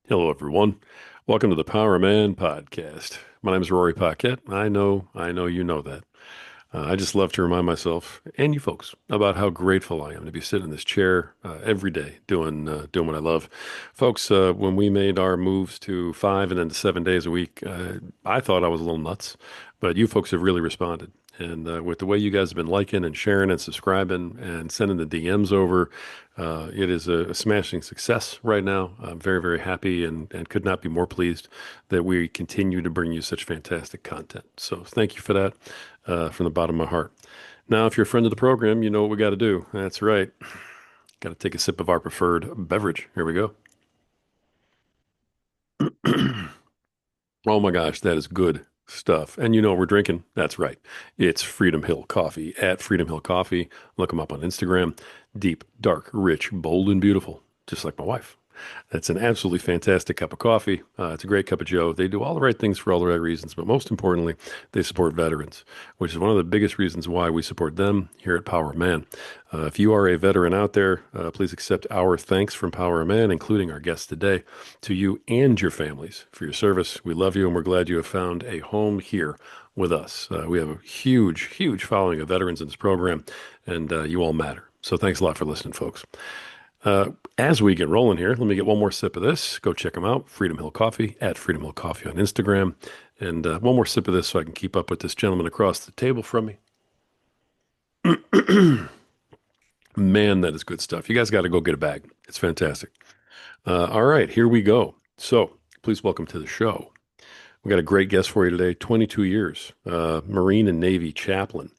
Hello, everyone. Welcome to the Power Man podcast. My name is Rory Paquette. I know you know that. I just love to remind myself and you folks about how grateful I am to be sitting in this chair every day doing what I love. Folks, when we made our moves to 5 and then to 7 days a week, I thought I was a little nuts, but you folks have really responded. And with the way you guys have been liking and sharing and subscribing and sending the DMs over, it is a smashing success right now. I'm very, very happy and could not be more pleased that we continue to bring you such fantastic content. So thank you for that from the bottom of my heart. Now, if you're a friend of the program, you know what we got to do. That's right. Got to take a sip of our preferred beverage. Here we go. Oh my gosh, that is good stuff. And you know what we're drinking? That's right. It's Freedom Hill Coffee at Freedom Hill Coffee. Look them up on Instagram. Deep, dark, rich, bold, and beautiful, just like my wife. That's an absolutely fantastic cup of coffee. It's a great cup of joe. They do all the right things for all the right reasons, but most importantly, they support veterans, which is one of the biggest reasons why we support them here at Power Man. If you are a veteran out there, please accept our thanks from Power Man, including our guest today, to you and your families for your service. We love you and we're glad you have found a home here with us. We have a huge, huge following of veterans in this program, and you all matter. So thanks a lot for listening, folks. As we get rolling here, let me get one more sip of this. Go check them out. Freedom Hill Coffee at Freedom Hill Coffee on Instagram. And one more sip of this so I can keep up with this gentleman across the table from me. Man, that is good stuff. You guys got to go get a bag. It's fantastic. All right, here we go. So please welcome to the show. We got a great guest for you today. 22 years, Marine and Navy Chaplain.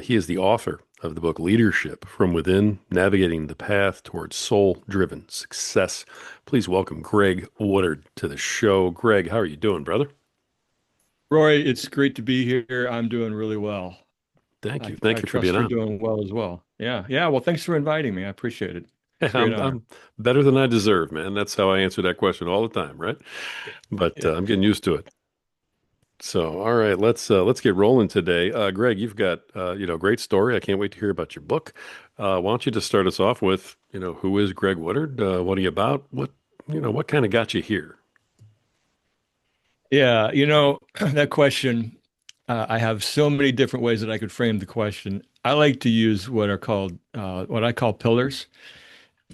He is the author of the book Leadership from Within, Navigating the Path Towards Soul-Driven Success. Please welcome Greg Woodard to the show. Greg, how are you doing, brother? Roy, it's great to be here. I'm doing really well. Thank you. I Thank you for being trust you're on. doing well as well. Yeah, yeah. Well, thanks for inviting me. I appreciate it. It's a great honor. I'm better than I deserve, man. That's how I answer that question all the time, right? But Yeah. I'm getting used to it. So, all right, let's get rolling today. Greg, you've got great story. I can't wait to hear about your book. Why don't you just start us off with who is Greg Woodard? What are you about? What kind of got you here? Yeah, that question, I have so many different ways that I could frame the question. I like to use what I call pillars.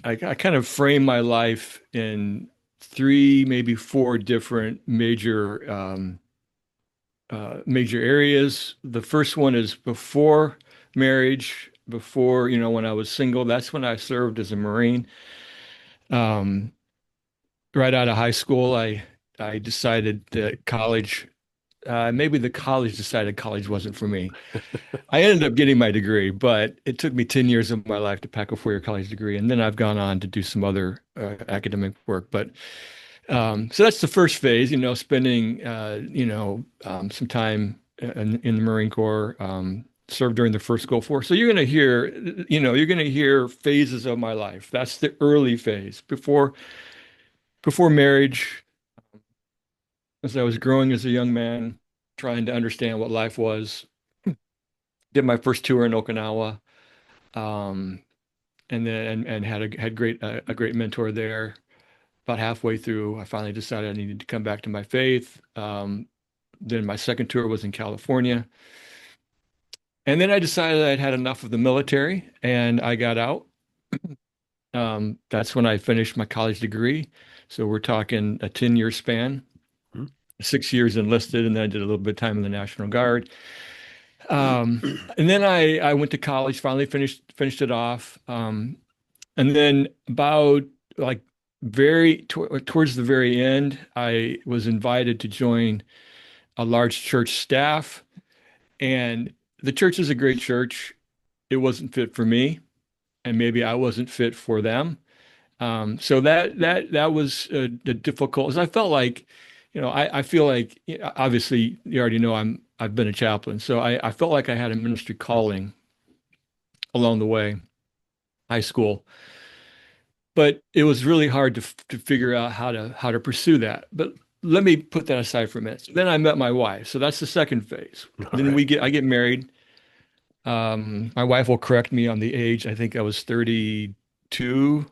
I kind of frame my life in three, maybe four different major areas. The first one is before marriage, before, when I was single. That's when I served as a Marine. Um, right out of high school, I decided that maybe the college decided college wasn't for me. I ended up getting my degree, but it took me 10 years of my life to pack a 4-year college degree. And then I've gone on to do some other academic work. But so that's the first phase, spending, some time in the Marine Corps, served during the first Gulf War. So you're going to hear phases of my life. That's the early phase before marriage, as I was growing as a young man, trying to understand what life was. Did my first tour in Okinawa, um, and then and had a great mentor there. About halfway through, I finally decided I needed to come back to my faith. Then my second tour was in California. And then I decided I'd had enough of the military and I got out. That's when I finished my college degree. So we're talking a 10-year span, Hmm? 6 years enlisted, and then I did a little bit of time in the National Guard. And then I went to college, finally finished it off. And then about like towards the very end, I was invited to join a large church staff. And the church is a great church. It wasn't fit for me, and maybe I wasn't fit for them. So that was the difficult. 'Cause I felt like, I feel like obviously you already know I've been a chaplain, so I felt like I had a ministry calling along the way, high school, but it was really hard to figure out how to pursue that. But let me put that aside for a minute. So then I met my wife, so that's the second phase. All Then right. I get married. My wife will correct me on the age. I think I was 32.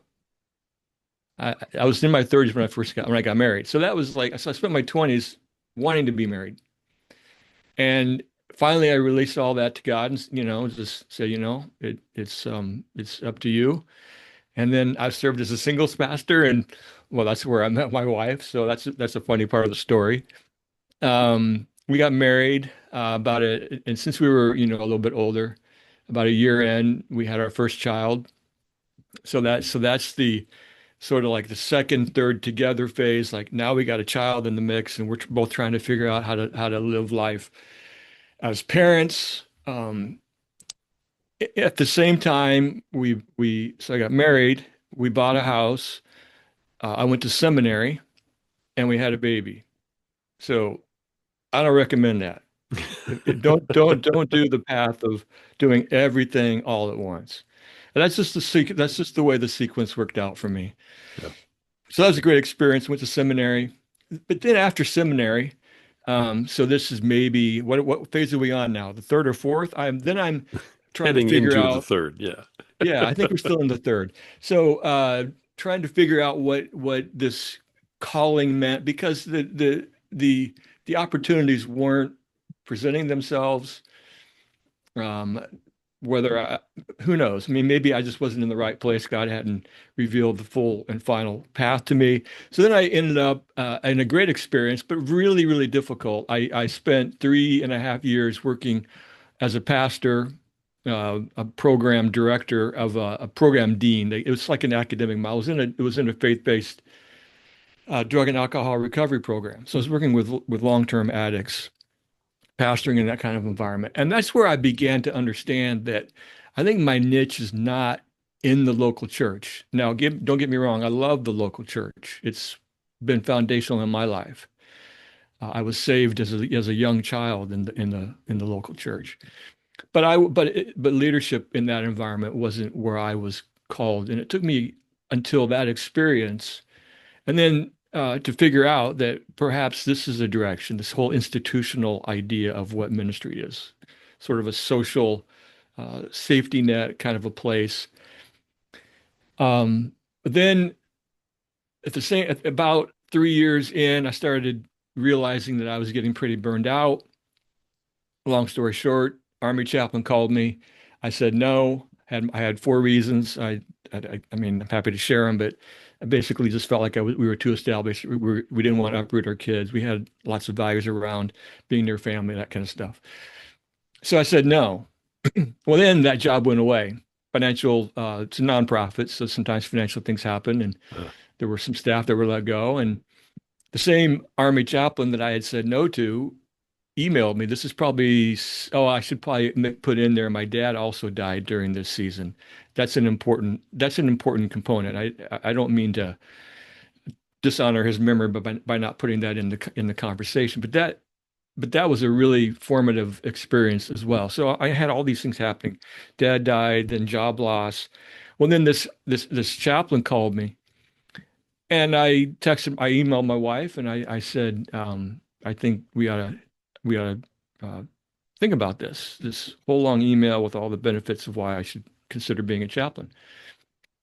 I was in my 30s when I got married. So that was like, so I spent my 20s wanting to be married. And finally I released all that to God and, just say, it's up to you. And then I served as a singles pastor, and well, that's where I met my wife. So that's a funny part of the story. We got married and since we were, a little bit older, about a year in, we had our first child. So that's the sort of like the second, third together phase. Like now we got a child in the mix, and we're both trying to figure out how to live life as parents. At the same time, so I got married, we bought a house, I went to seminary, and we had a baby. So I don't recommend that. Don't do the path of doing everything all at once. And that's just the way the sequence worked out for me. Yeah. So that was a great experience. Went to seminary, but then after seminary, so this is maybe what phase are we on now? The third or fourth? I'm trying to Heading figure into the out. third. Yeah. Yeah, I think we're still in the third. So trying to figure out what this calling meant because the opportunities weren't presenting themselves. Um, whether I, who knows? I mean, maybe I just wasn't in the right place. God hadn't revealed the full and final path to me. So then I ended up in a great experience, but really, really difficult. I spent 3.5 years working as a pastor, a program director of a program dean. It was like an academic model. It was in a faith-based drug and alcohol recovery program. So I was working with long-term addicts, pastoring in that kind of environment. And that's where I began to understand that I think my niche is not in the local church. Now, don't get me wrong, I love the local church. It's been foundational in my life. I was saved as a young child in the local church. But leadership in that environment wasn't where I was called, and it took me until that experience, and then to figure out that perhaps this is a direction, this whole institutional idea of what ministry is, sort of a social safety net kind of a place. But then about 3 years in, I started realizing that I was getting pretty burned out. Long story short, Army chaplain called me. I said no. I had four reasons. I mean, I'm happy to share them, but I basically just felt like we were too established. We didn't want to uproot our kids. We had lots of values around being near family, that kind of stuff. So I said no. Well, then that job went away. It's a nonprofit, so sometimes financial things happen, and Uh, there were some staff that were let go, and the same Army chaplain that I had said no to emailed me. This is probably, oh, I should probably put in there. My dad also died during this season. That's an important component. I don't mean to dishonor his memory by not putting that in the conversation, but that was a really formative experience as well. So I had all these things happening. Dad died, then job loss. Well, then this chaplain called me, and I emailed my wife, and I said, I think we ought to think about this whole long email with all the benefits of why I should consider being a chaplain.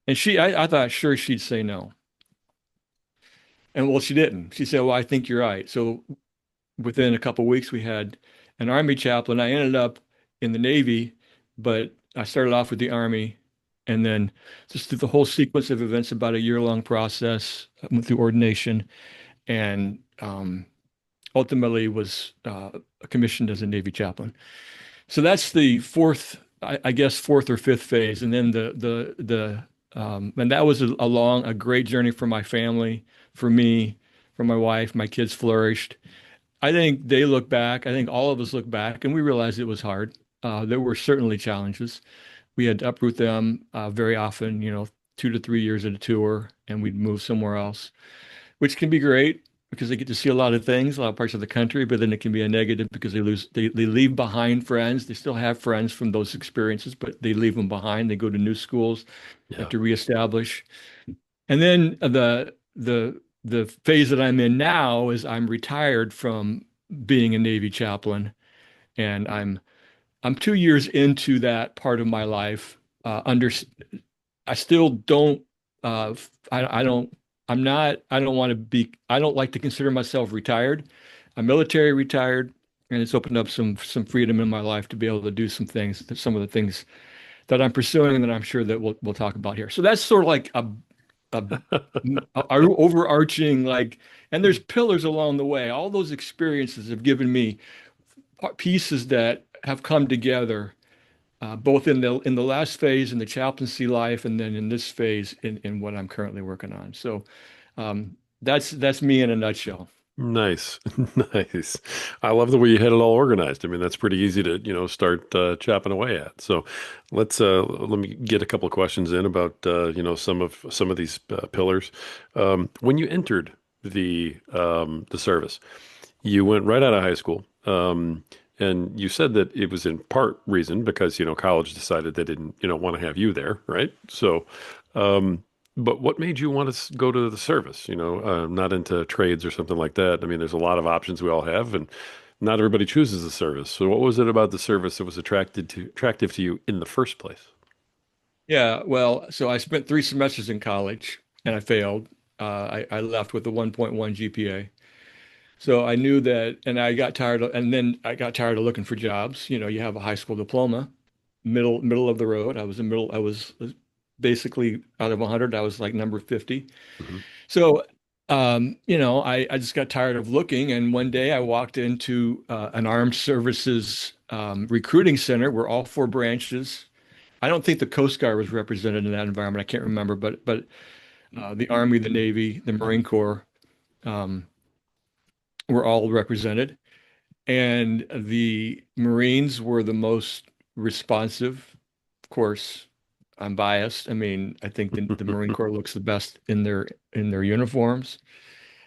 And I thought sure she'd say no. And well, she didn't. She said, well, I think you're right. So within a couple of weeks, we had an Army chaplain. I ended up in the Navy, but I started off with the Army. And then just through the whole sequence of events, about a year-long process, I went through ordination and ultimately was commissioned as a Navy chaplain. So that's the fourth, I guess, fourth or fifth phase, and then and that was a great journey for my family, for me, for my wife. My kids flourished. I think they look back. I think all of us look back, and we realized it was hard. There were certainly challenges. We had to uproot them very often, 2 to 3 years at a tour, and we'd move somewhere else, which can be great because they get to see a lot of things, a lot of parts of the country, but then it can be a negative because they leave behind friends. They still have friends from those experiences, but they leave them behind. They go to new schools, have yeah. to reestablish. And then the phase that I'm in now is I'm retired from being a Navy chaplain, and I'm 2 years into that part of my life. I still don't I don't I don't want to be, I don't like to consider myself retired. I'm military retired, and it's opened up some freedom in my life to be able to do some things, some of the things that I'm pursuing and that I'm sure that we'll talk about here. So that's sort of like a, a overarching like, and there's pillars along the way. All those experiences have given me pieces that have come together, both in the last phase in the chaplaincy life, and then in this phase in what I'm currently working on. So that's me in a nutshell. Nice. Nice. I love the way you had it all organized. I mean, that's pretty easy to, start chopping away at. So let me get a couple of questions in about some of these pillars. When you entered the service, you went right out of high school. And you said that it was in part reason because, college decided they didn't, want to have you there, right? So, um, but what made you want to go to the service? Not into trades or something like that. I mean, there's a lot of options we all have, and not everybody chooses the service. So, what was it about the service that was attractive to you in the first place? Yeah, well, so I spent 3 semesters in college and I failed. I left with a 1.1 GPA. So I knew that, and then I got tired of looking for jobs. You know, you have a high school diploma, middle of the road. I was basically out of 100, I was like number 50. Hmm. So, I just got tired of looking. And one day I walked into an armed services recruiting center where all four branches, I don't think the Coast Guard was represented in that environment. I can't remember, but the Army, the Navy, the Marine Corps um, were all represented. And the Marines were the most responsive. Of course, I'm biased. I mean, I think the Marine Corps looks the best in their uniforms.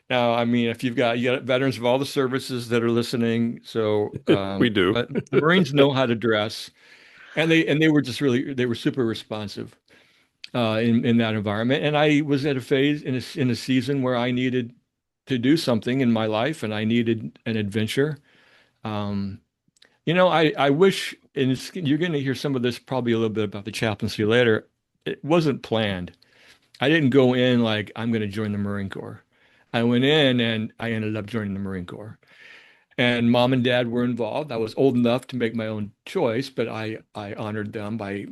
Now, I mean, if you got veterans of all the services that are listening, so We do. but the Marines know how to dress, and they were just really they were super responsive in that environment. And I was at a phase in a season where I needed to do something in my life, and I needed an adventure. Um, I wish, and you're going to hear some of this probably a little bit about the chaplaincy later. It wasn't planned. I didn't go in like I'm going to join the Marine Corps. I went in and I ended up joining the Marine Corps. And mom and dad were involved. I was old enough to make my own choice, but I honored them by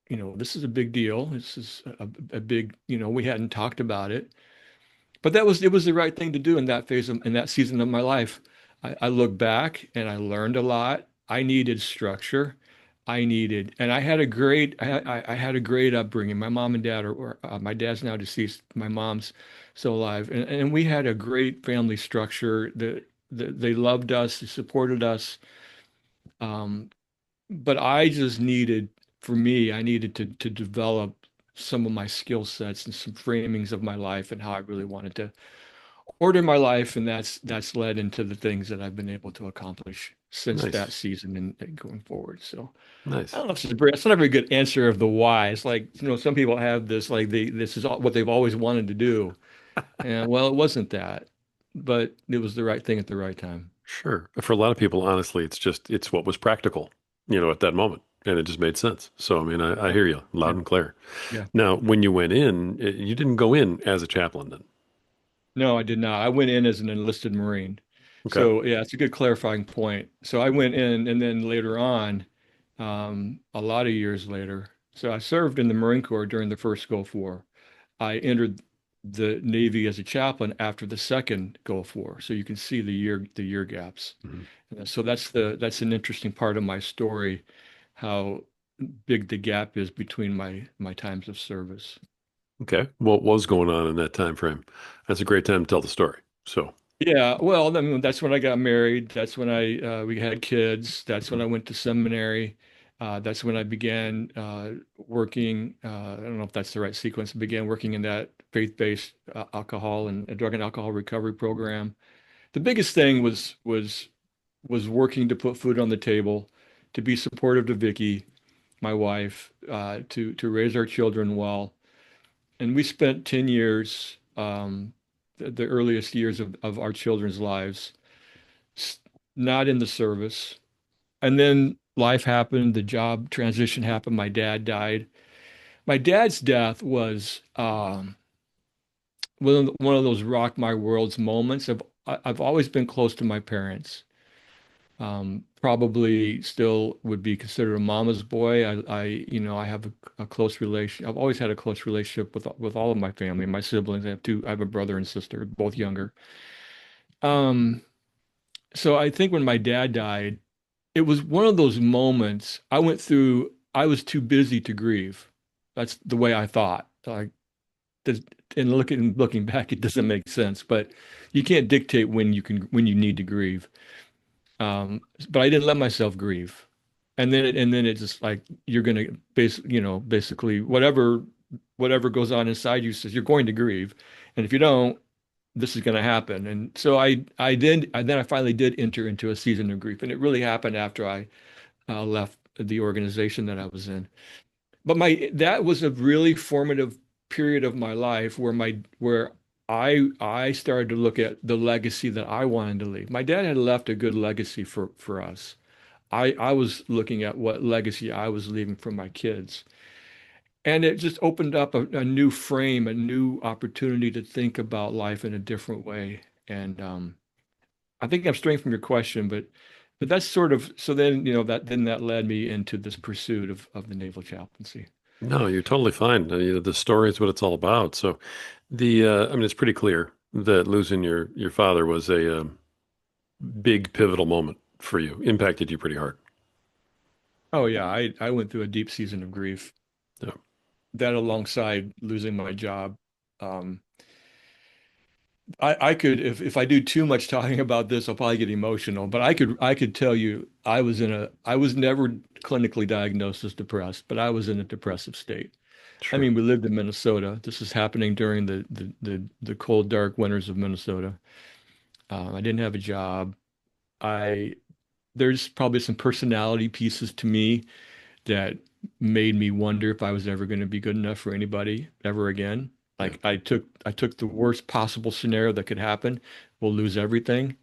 this is a big deal. This is a big, we hadn't talked about it. But it was the right thing to do in that in that season of my life. I look back and I learned a lot. I needed structure. And I had a great upbringing. My mom and dad my dad's now deceased. My mom's still alive. And we had a great family structure they loved us, they supported us. Um, but for me, I needed to develop some of my skill sets and some framings of my life and how I really wanted to order my life, and that's led into the things that I've been able to accomplish since that Nice. season and going forward. So I Nice. don't know if it's not a very good answer of the why. It's like, some people have this like this is what they've always wanted to do. And well, it wasn't that, but it was the right thing at the right time. Sure. For a lot of people, honestly, it's what was practical, at that moment. And it just made sense. So, I mean, I Yeah. hear you loud Yeah. and clear. Yeah. Now, when you went in, you didn't go in as a chaplain then. No, I did not. I went in as an enlisted Marine. Okay. So yeah, it's a good clarifying point. So I went in and then later on, a lot of years later. So I served in the Marine Corps during the first Gulf War. I entered the Navy as a chaplain after the second Gulf War. So you can see the year gaps. Mhm. And so that's an interesting part of my story, how big the gap is between my times of service. Okay. What was going on in that time frame? That's a great time to tell the story. So, Yeah, well, I mean, that's when I got married. That's when we had kids. That's when mhm. I went to seminary. That's when I began working. I don't know if that's the right sequence. I began working in that faith-based alcohol and drug and alcohol recovery program. The biggest thing was working to put food on the table, to be supportive to Vicky, my wife, to raise our children well. And we spent 10 years, the earliest years of our children's lives, not in the service. And then life happened, the job transition happened, my dad died. My dad's death one of those rock my worlds moments. I've always been close to my parents. Probably still would be considered a mama's boy. I have a close relation. I've always had a close relationship with all of my family, my siblings. I have a brother and sister, both younger. Um, so I think when my dad died, it was one of those moments I went through. I was too busy to grieve. That's the way I thought. Like, does, and looking back, it doesn't make sense. But you can't dictate when you need to grieve. But I didn't let myself grieve. And then it's just like you're gonna basically whatever goes on inside you says you're going to grieve. And if you don't, this is gonna happen. And so I finally did enter into a season of grief. And it really happened after I left the organization that I was in. But my that was a really formative period of my life where I started to look at the legacy that I wanted to leave. My dad had left a good legacy for us. I was looking at what legacy I was leaving for my kids. And it just opened up a new frame, a new opportunity to think about life in a different way. And I think I'm straying from your question, but that's sort of so then, that led me into this pursuit of the naval chaplaincy. No, you're totally fine. The story is what it's all about. So I mean, it's pretty clear that losing your father was a big pivotal moment for you, impacted you pretty hard. Oh yeah, I went through a deep season of grief. Yeah. That alongside losing my job. Um, I could if I do too much talking about this, I'll probably get emotional, but I could tell you I was never clinically diagnosed as depressed, but I was in a depressive state. I Sure. mean, we lived in Minnesota. This is happening during the cold, dark winters of Minnesota. I didn't have a job. I There's probably some personality pieces to me that made me wonder if I was ever going to be good enough for anybody ever again. Yeah. Like I took the worst possible scenario that could happen. We'll lose everything.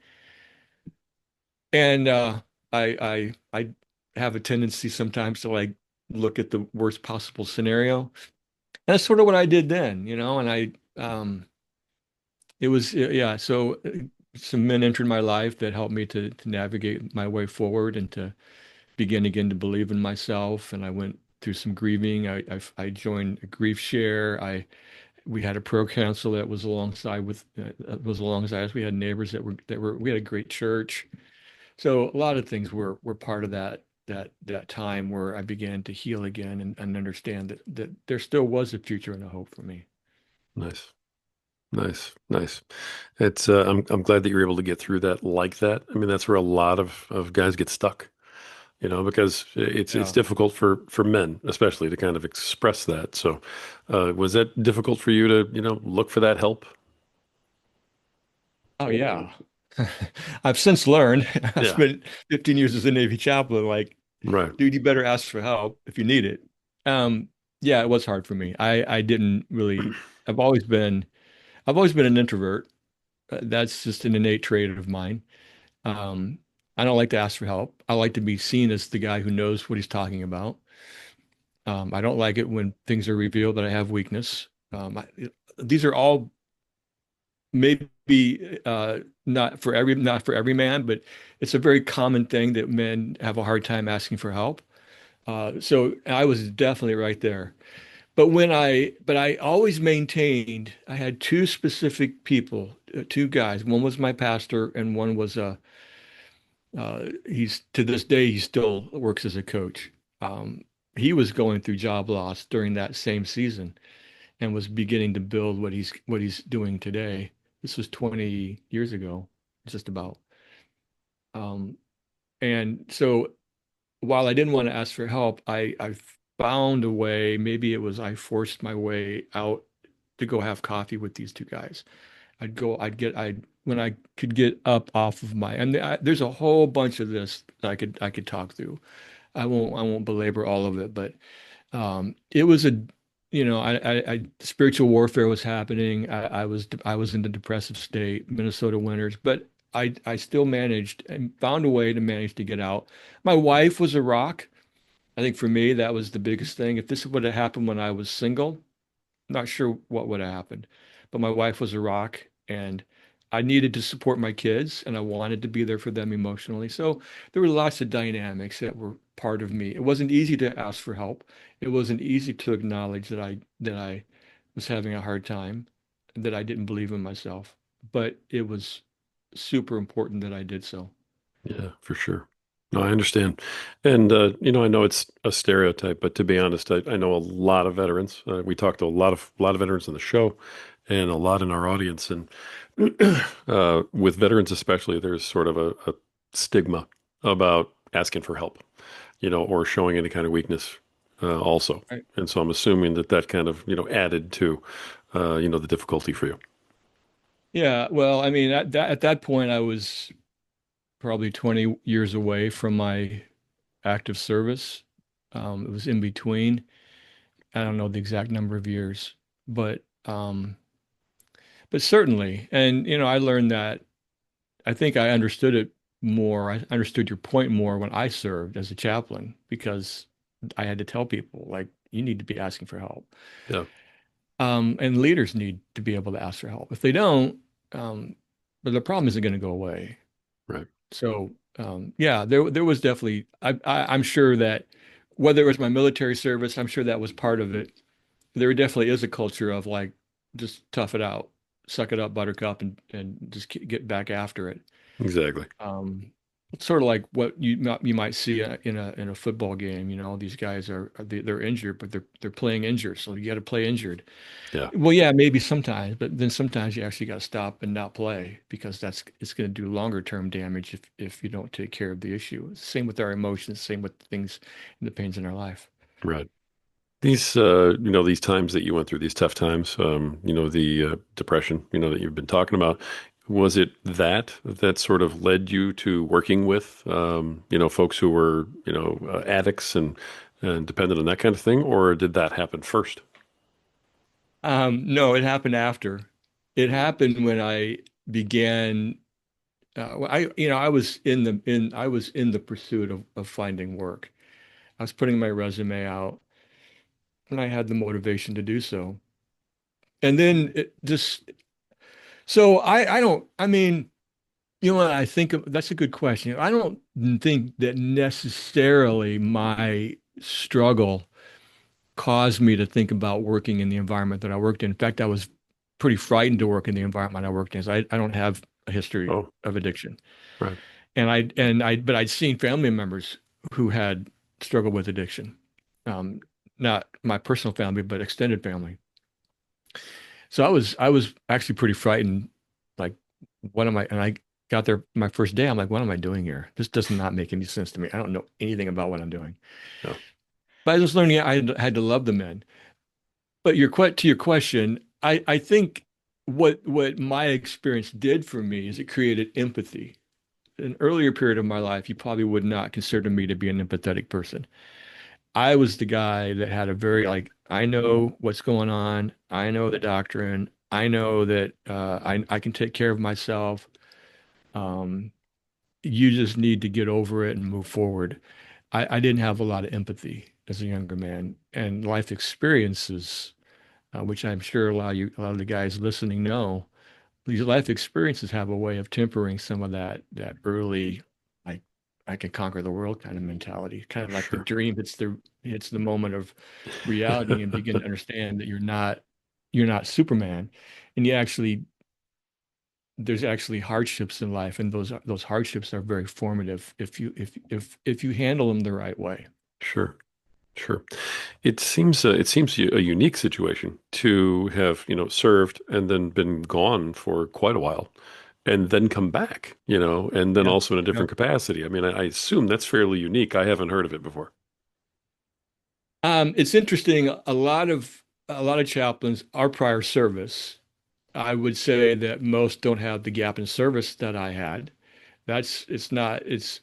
And I have a tendency sometimes to like look at the worst possible scenario. And that's sort of what I did then, and it was yeah, so some men entered my life that helped me to navigate my way forward and to begin again to believe in myself. And I went through some grieving. I joined a grief share. I We had a pro council that was alongside us. We had neighbors we had a great church. So a lot of things were part of that time where I began to heal again and understand that there still was a future and a hope for me. Nice. Nice. Nice. It's I'm glad that you're able to get through that like that. I mean, that's where a lot of guys get stuck, because it's Yeah. difficult for men especially to kind of express that. So, was that difficult for you to, look for that help? Oh yeah. I've since learned. I Yeah. spent 15 years as a Navy chaplain. Like, Right. dude, you better ask for help if you need it. Um, yeah, it was hard for me. I didn't really. I've always been. I've always been an introvert. That's just an innate trait of mine. Um, I don't like to ask for help. I like to be seen as the guy who knows what he's talking about. I don't like it when things are revealed that I have weakness. These are all maybe not for every man, but it's a very common thing that men have a hard time asking for help. So I was definitely right there. But I always maintained I had two specific people, two guys. One was my pastor, and one was he's to this day he still works as a coach. Um, he was going through job loss during that same season and was beginning to build what he's doing today. This was 20 years ago, just about. Um, and so while I didn't want to ask for help, I found a way. Maybe it was I forced my way out to go have coffee with these two guys. I'd when I could get up off of there's a whole bunch of this that I could talk through. I won't belabor all of it, but it was spiritual warfare was happening. I was in the depressive state, Minnesota winters, but I still managed and found a way to manage to get out. My wife was a rock. I think for me, that was the biggest thing. If this would have happened when I was single, Not sure what would have happened. But my wife was a rock, and I needed to support my kids, and I wanted to be there for them emotionally. So there were lots of dynamics that were part of me. It wasn't easy to ask for help. It wasn't easy to acknowledge that I was having a hard time, that I didn't believe in myself. But it was super important that I did so. Yeah, for sure. No, I understand. And, I know it's a stereotype, but to be honest, I know a lot of veterans. We talked to a lot of veterans on the show and a lot in our audience. And with veterans especially, there's sort of a stigma about asking for help, or showing any kind of weakness also. Right. And so I'm assuming that kind of, added to, the difficulty for you. Yeah, well, I mean, at that point, I was probably 20 years away from my active service. It was in between. I don't know the exact number of years, but certainly. And I learned that I think I understood it more. I understood your point more when I served as a chaplain because I had to tell people like you need to be asking for help. Yeah, And leaders need to be able to ask for help. If they don't, but the problem isn't going to go away. right. So yeah, there was definitely I'm sure that whether it was my military service, I'm sure that was part of it. There definitely is a culture of like just tough it out, suck it up, buttercup, and just get back after it. Exactly. It's sort of like what you might see in a football game. These guys they're injured, but they're playing injured, so you got to play injured. Yeah, Well, yeah, maybe sometimes, but then sometimes you actually got to stop and not play because it's going to do longer term damage if you don't take care of the issue. Same with our emotions, same with things and the pains in our life. right. These times that you went through, these tough times, the depression, that you've been talking about, was it that sort of led you to working with, folks who were, addicts and dependent on that kind of thing, or did that happen first? No, it happened after. It happened when I began. I was in the pursuit of finding work. I was putting my resume out, and I had the motivation to do so. And then it just so I don't. I mean. What I think of, that's a good question. I don't think that necessarily my struggle caused me to think about working in the environment that I worked in. In fact, I was pretty frightened to work in the environment I worked in. So I don't have a history Oh, of addiction. right. But I'd seen family members who had struggled with addiction. Um, Not my personal family, but extended family. So I was actually pretty frightened. Like, what am I? And I got there my first day. I'm like, what am I doing here? This does not make any sense to me. I don't know anything about what I'm doing. Yeah, But I was learning I had to love the men. But to your question, I think what my experience did for me is it created empathy. An earlier period of my life, you probably would not consider me to be an empathetic person. I was the guy that had a very like, I know what's going on. I know the doctrine. I know that I can take care of myself. Um, you just need to get over it and move forward. I didn't have a lot of empathy as a younger man, and life experiences, which I'm sure a lot of the guys listening know, these life experiences have a way of tempering some of that early, like I can conquer the world kind of mentality. Kind of like the sure. dream hits the moment of reality and begin to understand that you're not Superman, and you actually there's actually hardships in life, and those hardships are very formative if you handle them the right way. Sure. Sure. It seems a unique situation to have, served and then been gone for quite a while and then come back, and then Yeah. also in a Yeah. different capacity. I mean, I assume that's fairly unique. I haven't heard of it before. It's interesting. A lot of chaplains are prior service. I would say that most don't have the gap in service that I had. It's not, it's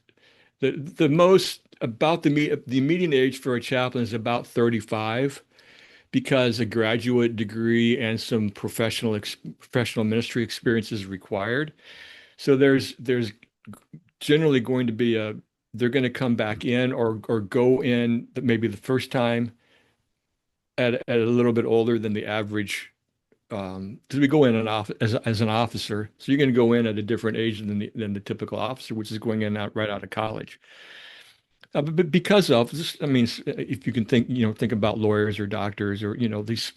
the most about the median age for a chaplain is about 35 because a graduate degree and some professional ministry experience is required. So there's generally going to be they're going to come back in or go in maybe the first time at a little bit older than the average, because we go in as an officer, so you're going to go in at a different age than the typical officer, which is going in out right out of college. But because of this, I mean, if you can think, think about lawyers or doctors or, these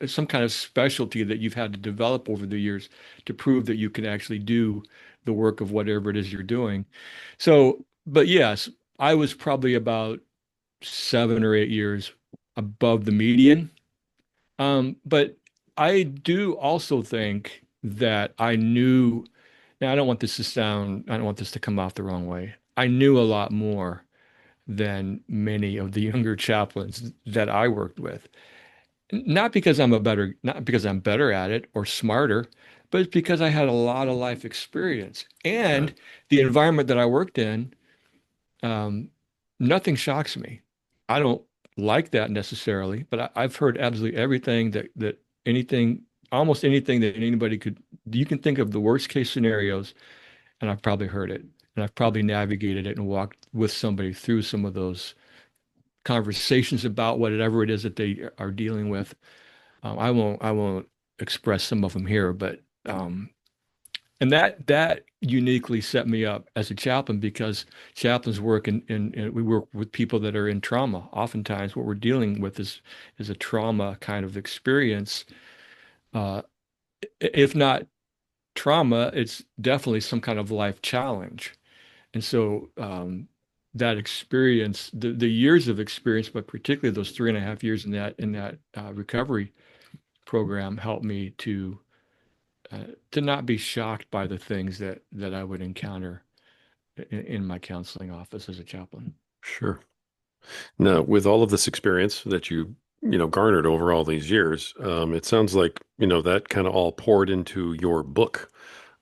some kind of specialty that you've had to develop over the years to prove that you can actually do the work of whatever it is you're doing. So, but yes, I was probably about 7 or 8 years above the median. But I do also think that I knew, now I don't want this to come off the wrong way. I knew a lot more than many of the younger chaplains that I worked with. Not because I'm better at it or smarter, but it's because I had a lot of life experience. Right. And the environment that I worked in, um, nothing shocks me. I don't like that necessarily, but I've heard absolutely everything that anything, almost anything that anybody could, you can think of the worst case scenarios, and I've probably heard it. And I've probably navigated it and walked with somebody through some of those conversations about whatever it is that they are dealing with. I won't express some of them here, but and that uniquely set me up as a chaplain because chaplains work and we work with people that are in trauma. Oftentimes, what we're dealing with is a trauma kind of experience. Uh, if not trauma, it's definitely some kind of life challenge. And so that experience, the years of experience, but particularly those 3.5 years in that recovery program, helped me to not be shocked by the things that I would encounter in my counseling office as a chaplain. Sure. Now, with all of this experience that garnered over all these years, it sounds like, that kind of all poured into your book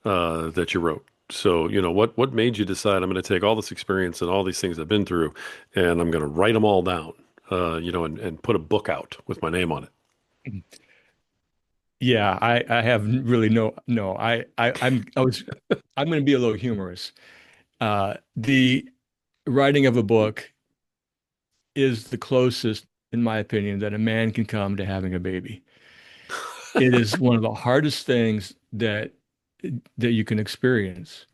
that you wrote. So, what made you decide I'm going to take all this experience and all these things I've been through, and I'm going to write them all down, and put a book out with my name on it? Yeah, I have really no. I'm going to be a little humorous. The writing of a book is the closest, in my opinion, that a man can come to having a baby. It is one of the hardest things that you can experience.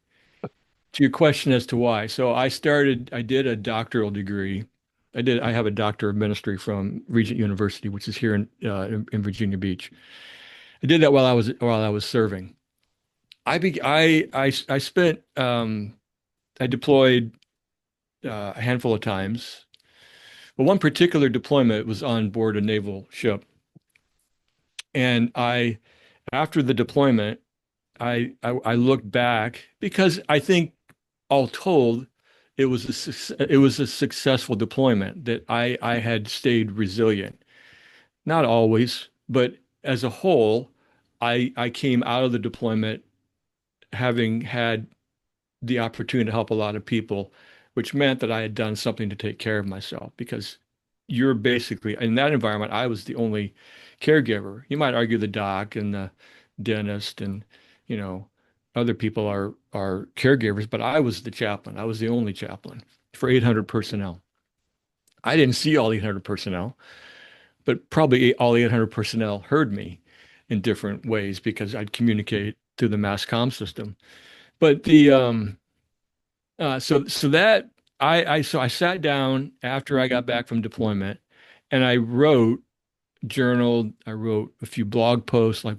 To your question as to why, so I did a doctoral degree. I have a doctor of ministry from Regent University, which is here in Virginia Beach. I did that while I was serving. I spent I deployed a handful of times. But one particular deployment was on board a naval ship, and after the deployment, I looked back because I think all told, it was a successful deployment that I had stayed resilient. Not always, but as a whole, I came out of the deployment having had the opportunity to help a lot of people, which meant that I had done something to take care of myself because you're basically in that environment, I was the only caregiver. You might argue the doc and the dentist and, you know, other people are caregivers, but I was the chaplain. I was the only chaplain for 800 personnel. I didn't see all 800 personnel, but probably all 800 personnel heard me in different ways because I'd communicate through the mass comm system. But so that I sat down after I got back from deployment and I journaled, I wrote a few blog posts like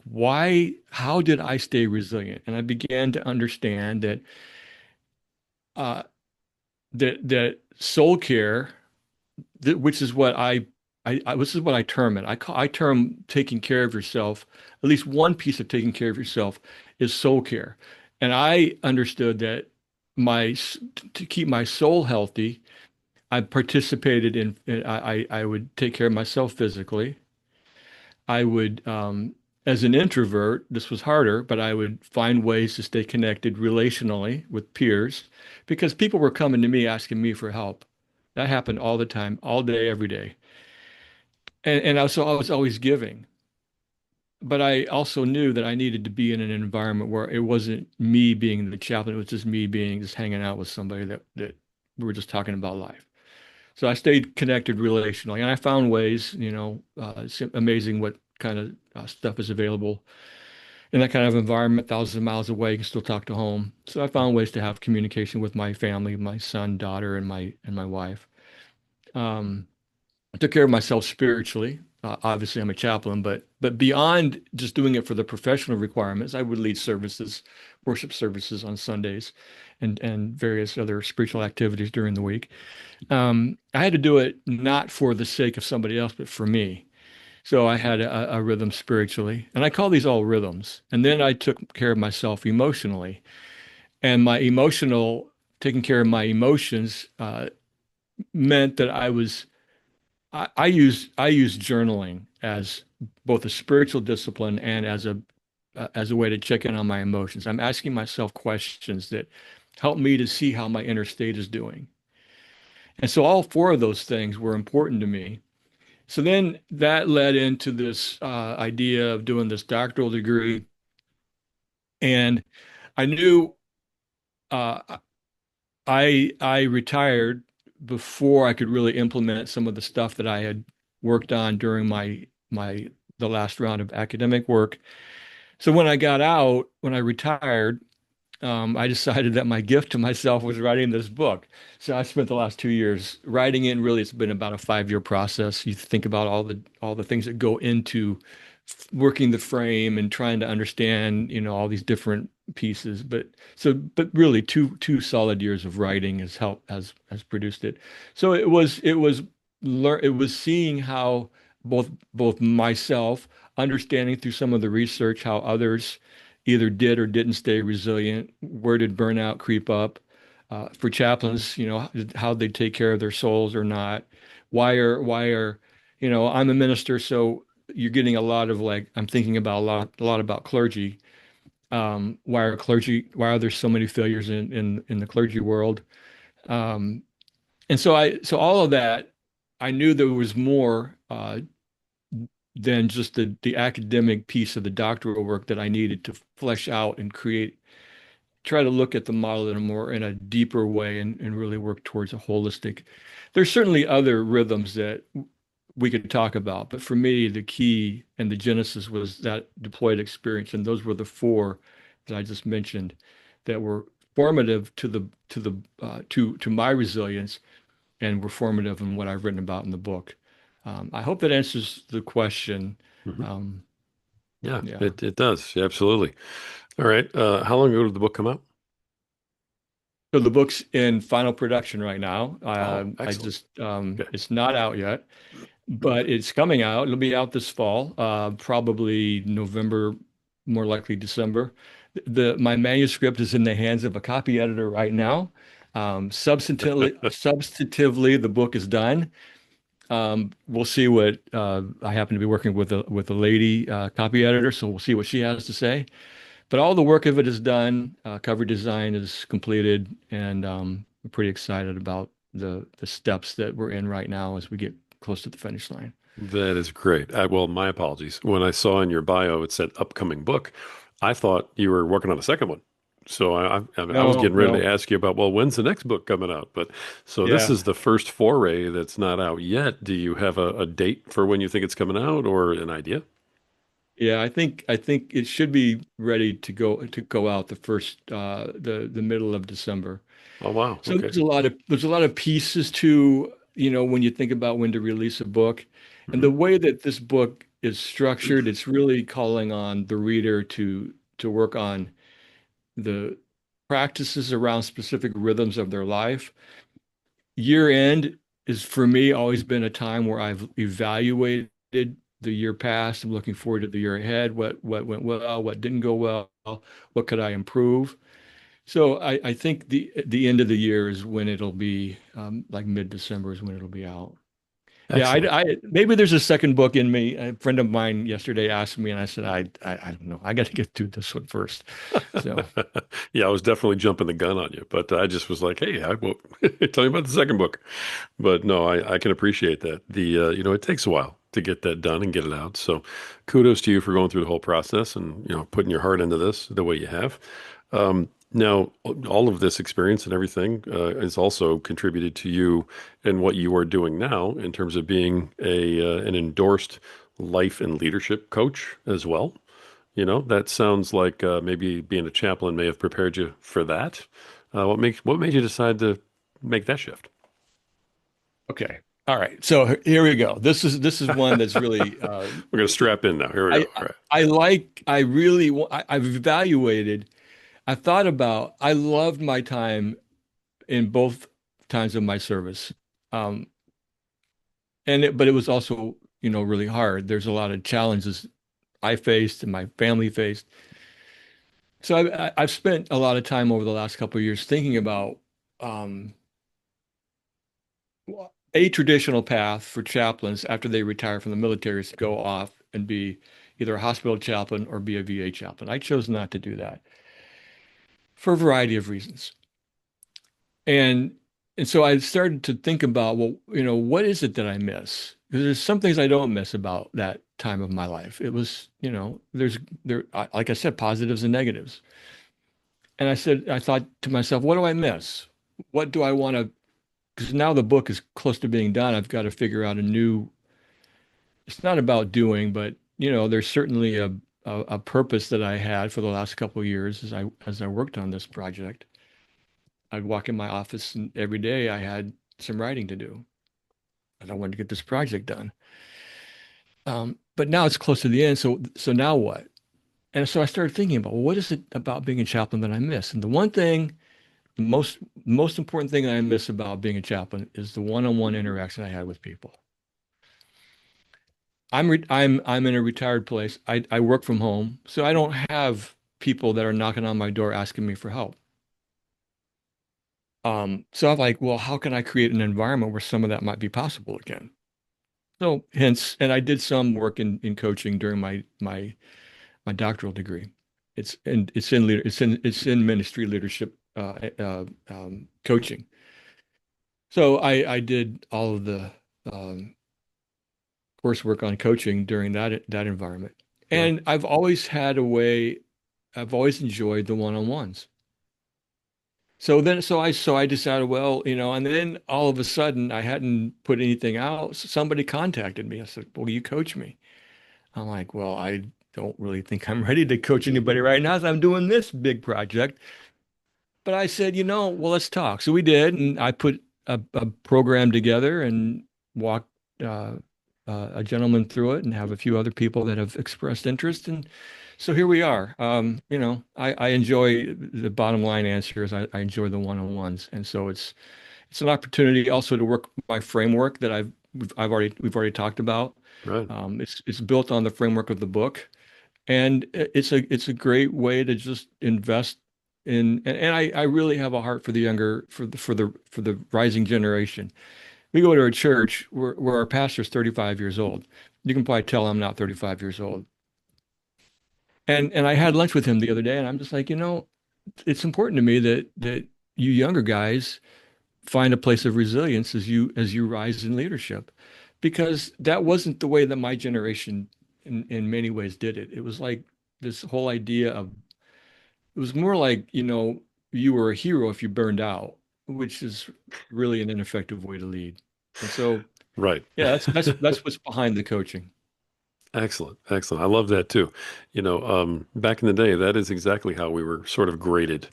how did I stay resilient? And I began to understand uh, that soul care, which is what this is what I term it. I term taking care of yourself. At least one piece of taking care of yourself is soul care, and I understood that my to keep my soul healthy, I participated I would take care of myself physically. I would, as an introvert, this was harder, but I would find ways to stay connected relationally with peers because people were coming to me asking me for help. That happened all the time, all day, every day. And I was always giving. But I also knew that I needed to be in an environment where it wasn't me being the chaplain, it was just me being just hanging out with somebody that we were just talking about life. So I stayed connected relationally, and I found ways, it's amazing what kind of stuff is available in that kind of environment, thousands of miles away, you can still talk to home. So I found ways to have communication with my family, my son, daughter, and my wife. Um, I took care of myself spiritually. Obviously, I'm a chaplain, but beyond just doing it for the professional requirements, I would lead services, worship services on Sundays, and various other spiritual activities during the week. I had to do it not for the sake of somebody else, but for me. So I had a rhythm spiritually, and I call these all rhythms. And then I took care of myself emotionally, and taking care of my emotions meant that I used journaling as both a spiritual discipline and as a way to check in on my emotions. I'm asking myself questions that help me to see how my inner state is doing. And so all four of those things were important to me. So then that led into this idea of doing this doctoral degree. And I knew uh, I retired before I could really implement some of the stuff that I had worked on during my the last round of academic work. So when I retired, I decided that my gift to myself was writing this book. So I spent the last 2 years writing it. And really, it's been about a 5-year process. You think about all the things that go into working the frame and trying to understand, all these different pieces. But really, two solid years of writing has produced it. So it was seeing how both myself understanding through some of the research how others either did or didn't stay resilient. Where did burnout creep up? For chaplains, how they take care of their souls or not. Why are, I'm a minister, so you're getting a lot of like, I'm thinking about a lot about clergy. Why are there so many failures in the clergy world? Um, so all of that, I knew there was more than just the academic piece of the doctoral work that I needed to flesh out and try to look at the model in a deeper way and really work towards a holistic. There's certainly other rhythms that we could talk about, but for me, the key and the genesis was that deployed experience, and those were the four that I just mentioned that were formative to my resilience and were formative in what I've written about in the book. I hope that answers the question. Hmm. Um, Yeah, yeah. it does. Yeah, absolutely. All right. How long ago did the book come out? So the book's in final production right now. Oh, excellent. Okay. It's not out yet, but it's coming out. It'll be out this fall, probably November, more likely December. My manuscript is in the hands of a copy editor right now. Substantively, the book is done. We'll see what I happen to be working with a lady copy editor, so we'll see what she has to say. But all the work of it is done. Cover design is completed, and I'm pretty excited about the steps that we're in right now as we get close to the finish line. That is great. Well, my apologies. When I saw in your bio it said upcoming book, I thought you were working on a second one. So I was No, getting ready to no, ask you about, well, when's the next book coming out? But so this yeah, is the first foray that's not out yet. Do you have a date for when you think it's coming out or an idea? yeah. I think it should be ready to go out the middle of December. Oh, wow. So Okay. there's a lot of pieces to, when you think about when to release a book. And Hmm. the way that this book is structured, it's really calling on the reader to work on the practices around specific rhythms of their life. Year end is for me always been a time where I've evaluated the year past. I'm looking forward to the year ahead. What went well, what didn't go well, what could I improve? So I think the end of the year is when it'll be like mid-December is when it'll be out. Yeah, Excellent. maybe there's a second book in me. A friend of mine yesterday asked me, and I said, I don't know. I got to get through this one first. So Yeah, I was definitely jumping the gun on you, but I just was like, hey, I will tell you about the second book. But no, I can appreciate that. It takes a while to get that done and get it out. So kudos to you for going through the whole process and, putting your heart into this the way you have. Now, all of this experience and everything is also contributed to you and what you are doing now in terms of being an endorsed life and leadership coach as well. You know, that sounds like maybe being a chaplain may have prepared you for that. What made you decide to make that shift? Okay. All right. So here we go. This is one that's really We're gonna strap in now. Here we go. I All right. I like I really I've evaluated. I thought about. I loved my time in both times of my service, um, but it was also really hard. There's a lot of challenges I faced and my family faced. So I've spent a lot of time over the last couple of years thinking about um, a traditional path for chaplains after they retire from the military is to go off and be either a hospital chaplain or be a VA chaplain. I chose not to do that for a variety of reasons. And and so I started to think about, well, what is it that I miss? Because there's some things I don't miss about that time of my life. It was, like I said, positives and negatives. And I thought to myself, what do I miss? What do I want to, because now the book is close to being done. I've got to figure out a new, it's not about doing, but there's certainly a purpose that I had for the last couple of years as I worked on this project. I'd walk in my office and every day I had some writing to do, and I wanted to get this project done. But now it's close to the end, so now what? And so I started thinking about, well, what is it about being a chaplain that I miss? And the one thing, the most important thing that I miss about being a chaplain is the one-on-one interaction I had with people. I'm in a retired place. I work from home, so I don't have people that are knocking on my door asking me for help. So I'm like, well, how can I create an environment where some of that might be possible again? So hence, and I did some work in coaching during my doctoral degree. It's in ministry leadership coaching. So I did all of the um, coursework on coaching during that environment. Right. And I've always had a way, I've always enjoyed the one-on-ones. So I decided, well, and then all of a sudden I hadn't put anything out. So somebody contacted me. I said, "Will you coach me?" I'm like, "Well, I don't really think I'm ready to coach anybody right now, so I'm doing this big project." But I said, well, let's talk. So we did, and I put a program together and walked uh, a gentleman through it, and have a few other people that have expressed interest. And so here we are. I enjoy the bottom line answer is I enjoy the one-on-ones, and so it's an opportunity also to work my framework that we've already talked about. Right. It's built on the framework of the book. And it's a great way to just invest in, and I really have a heart for the younger, for the rising generation. We go to a church where our pastor's 35 years old. You can probably tell I'm not 35 years old. And I had lunch with him the other day, and I'm just like, it's important to me that you younger guys find a place of resilience as you rise in leadership, because that wasn't the way that my generation in many ways did it. It was like this whole idea of it was more like, you were a hero if you burned out, which is really an ineffective way to lead. And so, Right. yeah, that's what's behind the coaching. Excellent. Excellent. I love that too. Back in the day, that is exactly how we were sort of graded.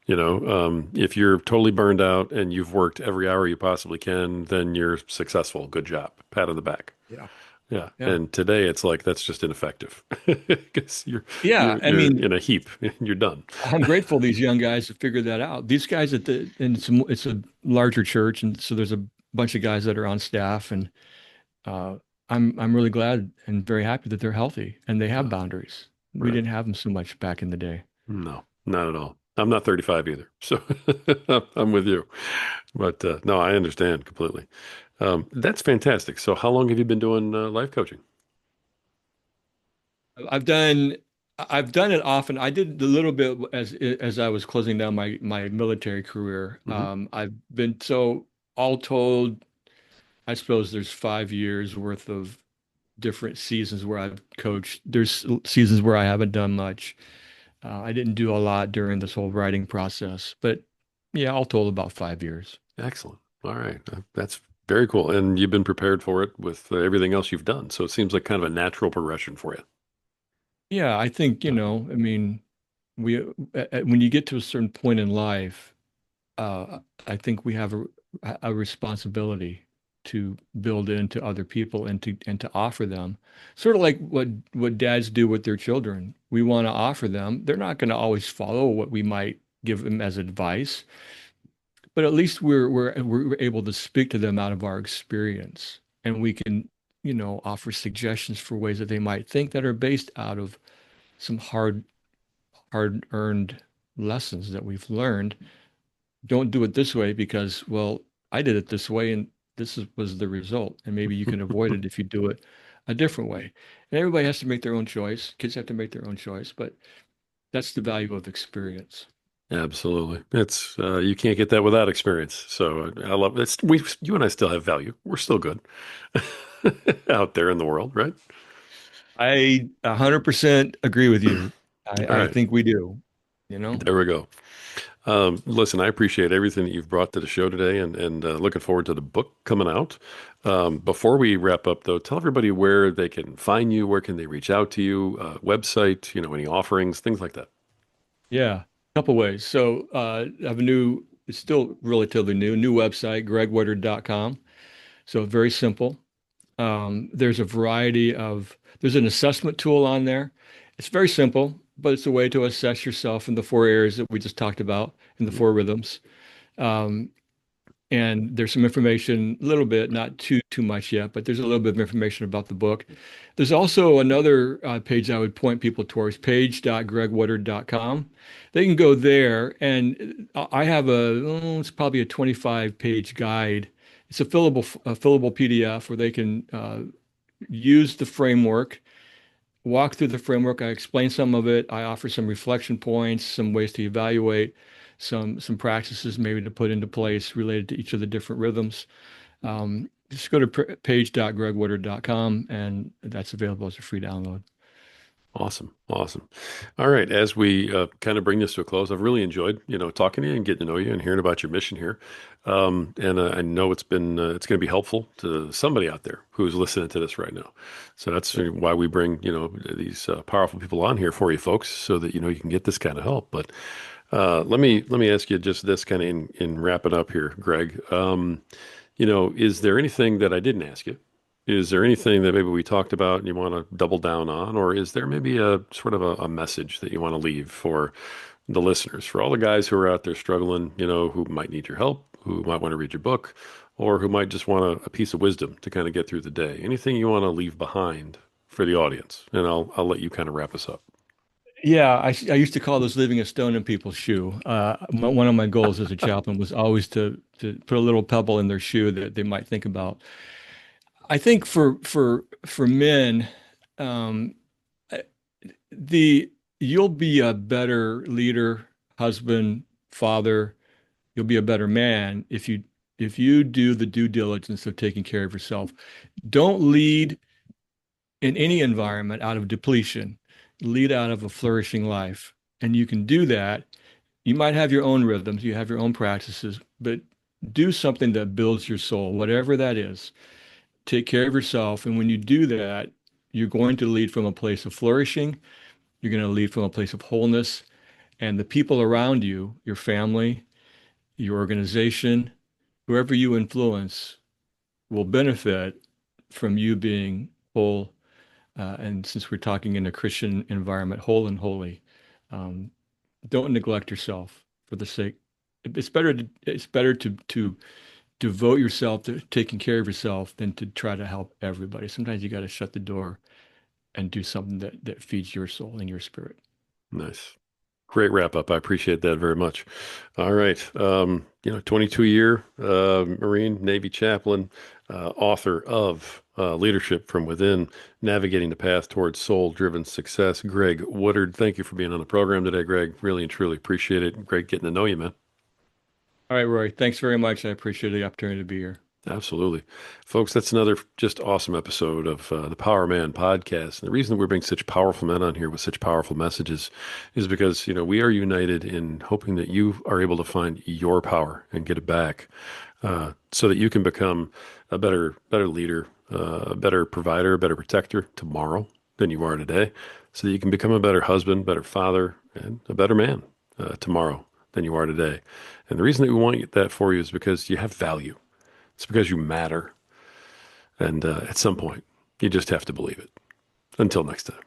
If you're totally burned out and you've worked every hour you possibly can, then you're successful. Good job. Pat on the back. Yeah. Yeah. Yeah. And today it's like that's just ineffective because you're Yeah. you're I you're mean, in a heap and you're done. I'm grateful these young guys have figured that out. These guys and it's a larger church, and so there's a bunch of guys that are on staff, and uh, I'm really glad and very happy that they're healthy and they have Yeah. boundaries. We Right. didn't have them so much back in the day. No, not at all. I'm not 35 either, so I'm with you. But no, I understand completely. That's fantastic. So, how long have you been doing life coaching? I've done I've done it often. I did a little bit as I was closing down my military career. Hmm. I've been so all told, I suppose there's 5 years worth of different seasons where I've coached. There's seasons where I haven't done much. I didn't do a lot during this whole writing process, but yeah, all told about 5 years. Excellent. All right. That's very cool. And you've been prepared for it with everything else you've done. So it seems like kind of a natural progression for you. Yeah, I think, Yeah. I mean, when you get to a certain point in life, I think we have a responsibility to build into other people and to offer them, sort of like what dads do with their children. We want to offer them. They're not going to always follow what we might give them as advice, but at least we're able to speak to them out of our experience, and we can, offer suggestions for ways that they might think that are based out of some hard-earned lessons that we've learned. Don't do it this way because, well, I did it this way and was the result. And maybe you can avoid it if you do it a different way. And everybody has to make their own choice. Kids have to make their own choice, but that's the value of experience. Absolutely. It's you can't get that without experience. So I love it. You and I still have value. We're still good out there in the world, right? I 100% agree with you. All I right. think we do, you know? There we go. Listen, I appreciate everything that you've brought to the show today and looking forward to the book coming out. Before we wrap up, though, tell everybody where they can find you, where can they reach out to you, website, any offerings, things like that. Yeah, a couple ways. So I have it's still relatively new website, gregwoodard.com. So very simple. There's an assessment tool on there. It's very simple, but it's a way to assess yourself in the four areas that we just talked about in the four rhythms. Um, and there's some information, a little bit, not too much yet, but there's a little bit of information about the book. There's also another page I would point people towards, page.gregwoodard.com. They can go there, and I have it's probably a 25-page guide. It's a fillable PDF where they can use the framework, walk through the framework. I explain some of it. I offer some reflection points, some ways to evaluate, some practices maybe to put into place related to each of the different rhythms. Just go to page.gregwoodard.com and that's available as a free download. Awesome. Awesome. All right. As we kind of bring this to a close, I've really enjoyed, talking to you and getting to know you and hearing about your mission here. And I know it's going to be helpful to somebody out there who's listening to this right now. So that's why we bring, these powerful people on here for you folks so that, you can get this kind of help. But let me ask you just this kind of in wrapping up here, Greg. Is there anything that I didn't ask you? Is there anything that maybe we talked about and you want to double down on, or is there maybe a sort of a message that you want to leave for the listeners, for all the guys who are out there struggling, who might need your help, who might want to read your book, or who might just want a piece of wisdom to kind of get through the day? Anything you want to leave behind for the audience? And I'll let you kind of wrap us up. Yeah, I used to call this leaving a stone in people's shoe. One of my goals as a chaplain was always to put a little pebble in their shoe that they might think about. I think for men, um, the you'll be a better leader, husband, father. You'll be a better man if you do the due diligence of taking care of yourself. Don't lead in any environment out of depletion. Lead out of a flourishing life, and you can do that. You might have your own rhythms, you have your own practices, but do something that builds your soul, whatever that is. Take care of yourself. And when you do that, you're going to lead from a place of flourishing. You're going to lead from a place of wholeness. And the people around you, your family, your organization, whoever you influence, will benefit from you being whole. And since we're talking in a Christian environment, whole and holy, um, don't neglect yourself for the sake. It's better to devote yourself to taking care of yourself than to try to help everybody. Sometimes you got to shut the door and do something that feeds your soul and your spirit. Nice. Great wrap up. I appreciate that very much. All right. 22-year Marine, Navy chaplain, author of Leadership from Within, Navigating the Path Towards Soul-Driven Success, Greg Woodard. Thank you for being on the program today, Greg. Really and truly appreciate it. Great getting to know you, man. All right, Roy, thanks very much. I appreciate the opportunity to be here. Absolutely. Folks, that's another just awesome episode of the Power Man podcast. And the reason that we're bringing such powerful men on here with such powerful messages is because, we are united in hoping that you are able to find your power and get it back, so that you can become a better leader, a better provider, a better protector tomorrow than you are today, so that you can become a better husband, better father, and a better man tomorrow than you are today. And the reason that we want that for you is because you have value. It's because you matter. And at some point, you just have to believe it. Until next time.